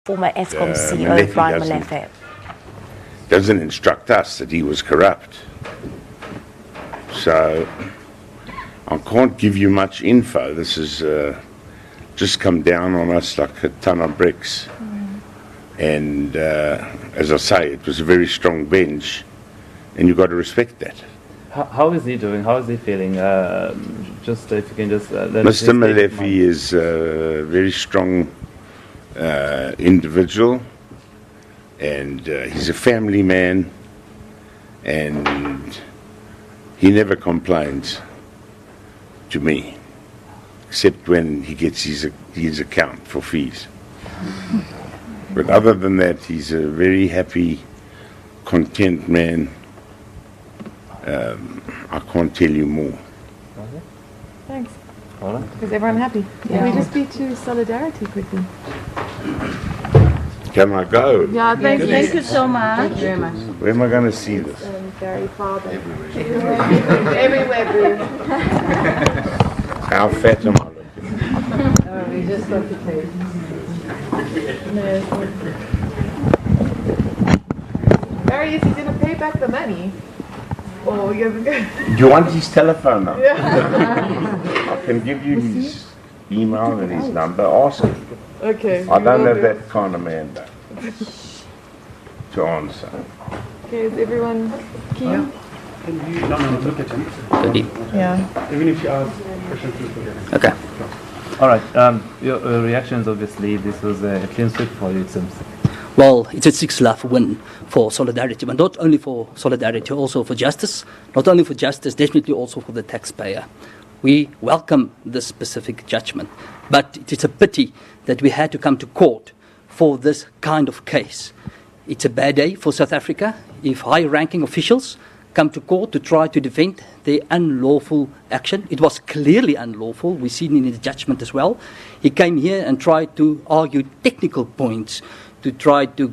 Former Eskom CEO Molefe Brian Molefe doesn't instruct us that he was corrupt. So I can't give you much info. This is just come down on us like a ton of bricks. And as I say, it was a very strong bench, and you've got to respect that. How is he doing? How is he feeling? Just if you can just... Mr. Molefe is a very strong individual, and he's a family man, and he never complains to me, except when he gets his account for fees. But other than that, he's a very happy, content man. I can't tell you more. Thanks. All right. Is everyone happy? Can we just speak to solidarity quickly? Can I go? Yeah, thank you. Thank you so much. Thank you very much. Where am I going to see this? Very father. Everywhere, boo. How fat am I looking? Oh, we just got the tape. Barry, is he going to pay back the money? Or you're going to... Do you want his telephone number? I can give you his email and his number. Ask him. Okay. I don't have that kind of mandate to answer. Okay, is everyone keen? Can you look at him? Yeah. Even if you ask questions, please look at him. Okay. All right. Your reactions, obviously, this was a clean sweep for you, it seems. Well, it's a 6-lap win for Solidarity, but not only for Solidarity, also for justice. Not only for justice, definitely also for the taxpayer. We welcome this specific judgment, but it is a pity that we had to come to court for this kind of case. It's a bad day for South Africa if high-ranking officials come to court to try to defend their unlawful action. It was clearly unlawful. We've seen in the judgment as well. He came here and tried to argue technical points to try to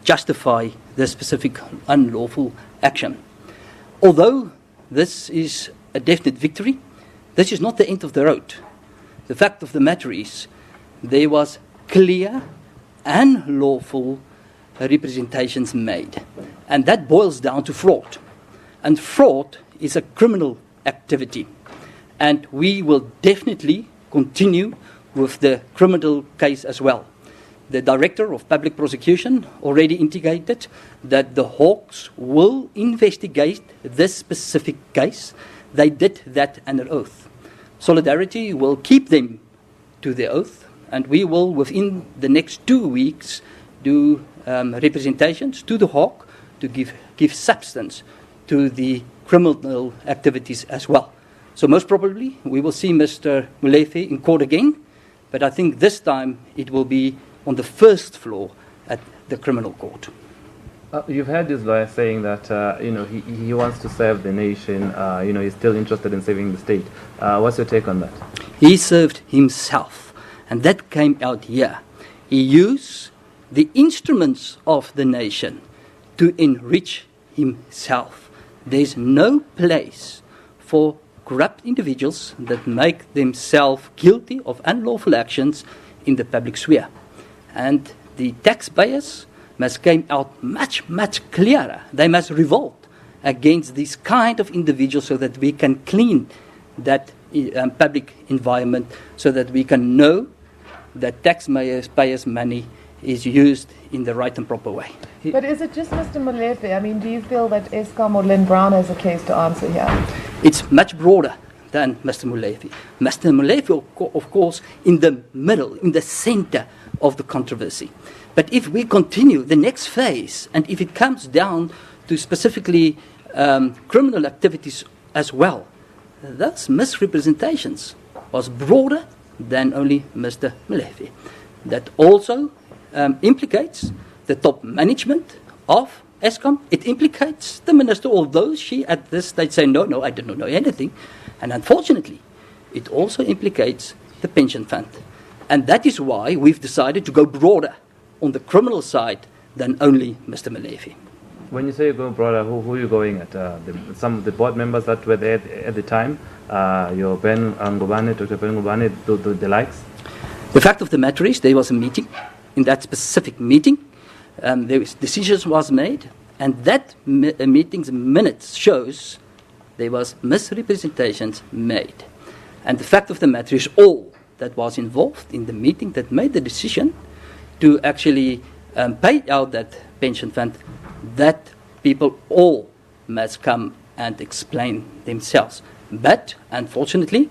justify the specific unlawful action. Although this is a definite victory, this is not the end of the road. The fact of the matter is there was clear and lawful representations made. And that boils down to fraud. And fraud is a criminal activity. And we will definitely continue with the criminal case as well. The Director of Public Prosecution already indicated that the Hawks will investigate this specific case. They did that under oath. Solidarity will keep them to their oath, and we will, within the next 2 weeks, do representations to the Hawk to give substance to the criminal activities as well. So most probably we will see Mr. Molefe in court again, but I think this time it will be on the first floor at the criminal court. You've heard this lawyer saying that he wants to serve the nation. He's still interested in saving the state. What's your take on that? He served himself, and that came out here. He used the instruments of the nation to enrich himself. There's no place for corrupt individuals that make themselves guilty of unlawful actions in the public sphere. And the taxpayers must come out much, much clearer. They must revolt against this kind of individuals so that we can clean that public environment, so that we can know that taxpayers' money is used in the right and proper way. But is it just Mr. Molefe? I mean, do you feel that Eskom or Lynn Brown has a case to answer here? It's much broader than Mr. Molefe. Mr. Molefe, of course, in the middle, in the center of the controversy. But if we continue the next phase, and if it comes down to specifically criminal activities as well, those misrepresentations was broader than only Mr. Molefe. That also implicates the top management of Eskom. It implicates the minister, although she at this stage say, no, I don't know anything. And unfortunately, it also implicates the pension fund. And that is why we've decided to go broader on the criminal side than only Mr. Molefe. When you say you go broader, who are you going at? Some of the board members that were there at the time, your Ben Ngubane, Dr. Ben Ngubane, the likes? The fact of the matter is there was a meeting. In that specific meeting, decisions was made, and that meeting's minutes shows there was misrepresentations made. And the fact of the matter is all that was involved in the meeting that made the decision to actually pay out that pension fund, that people all must come and explain themselves. But, unfortunately,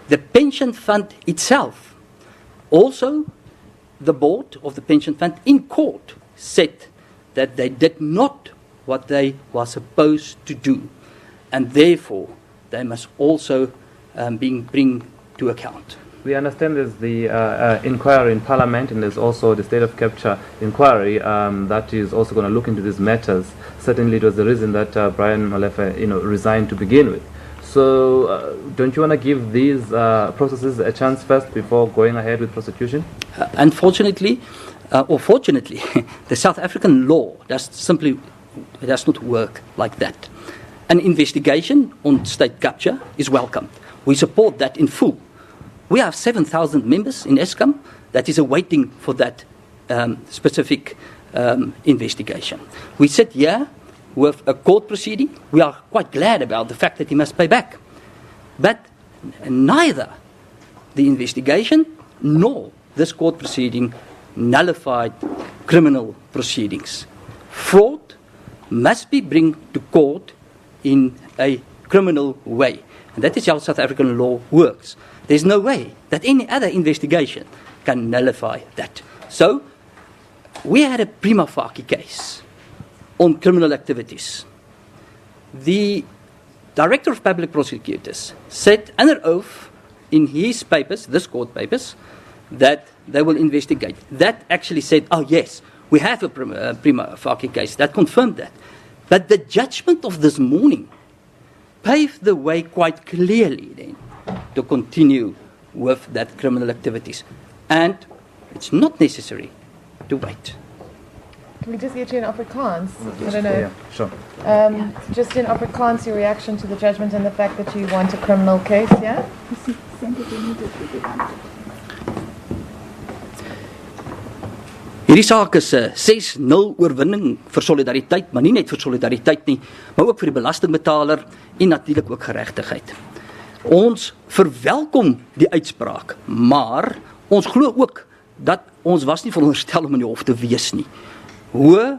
the pension fund itself, also the board of the pension fund in court said that they did not what they were supposed to do, and therefore they must also bring to account. We understand there's the inquiry in Parliament, and there's also the state of capture inquiry that is also going to look into these matters. Certainly, it was the reason that Brian Molefe, resigned to begin with. So, don't you want to give these processes a chance first before going ahead with prosecution? Unfortunately, or fortunately, the South African law does not work like that. An investigation on state capture is welcomed. We support that in full. We have 7,000 members in Eskom that is awaiting for that specific investigation. We sit here with a court proceeding. We are quite glad about the fact that he must pay back. But neither the investigation nor this court proceeding nullified criminal proceedings. Fraud must be brought to court in a criminal way. And that is how South African law works. There's no way that any other investigation can nullify that. So, we had a prima facie case on criminal activities. The Director of Public Prosecutors said under oath in his papers, this court papers, that they will investigate. That actually said, oh yes, we have a prima facie case. That confirmed that. But the judgment of this morning paved the way quite clearly then to continue with that criminal activities. And it's not necessary to wait. Can we just get you in Afrikaans? I don't know. Yeah, sure. Just in Afrikaans, your reaction to the judgment and the fact that you want a criminal case, yeah? Hierdie saak is 'n 6-0 oorwinning vir solidariteit, maar nie net vir solidariteit nie, maar ook vir die belastingbetaler en natuurlik ook geregtigheid. Ons verwelkom die uitspraak, maar ons glo ook dat ons was nie veronderstel om in die hof te wees nie. Hoë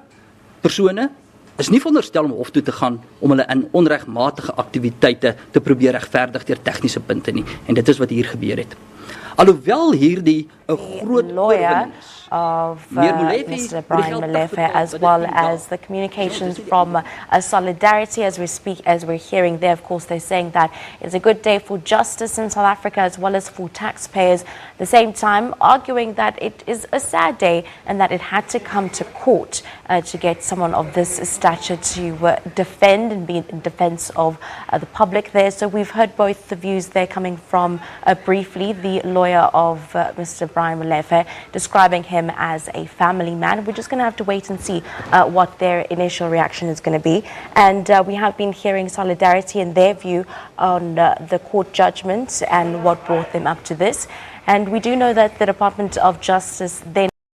persone is nie veronderstel om hof toe te gaan om hulle in onregmatige aktiwiteite te probeer regverdig deur tegniese punte nie, en dit is wat hier gebeur het. Alhoewel hierdie 'n groot oorwinning is. Of Mr. Brian Molefe, as well as the communications from Solidarity as we're hearing there. Of course, they're saying that it's a good day for justice in South Africa as well as for taxpayers. At the same time, arguing that it is a sad day and that it had to come to court to get someone of this stature to defend and be in defense of the public there. So we've heard both the views there coming from briefly the lawyer of Mr. Brian Molefe describing him as a family man. We're just going to have to wait and see what their initial reaction is going to be. And we have been hearing Solidarity and their view on the court judgment and what brought them up to this. And we do know that the Department of Justice then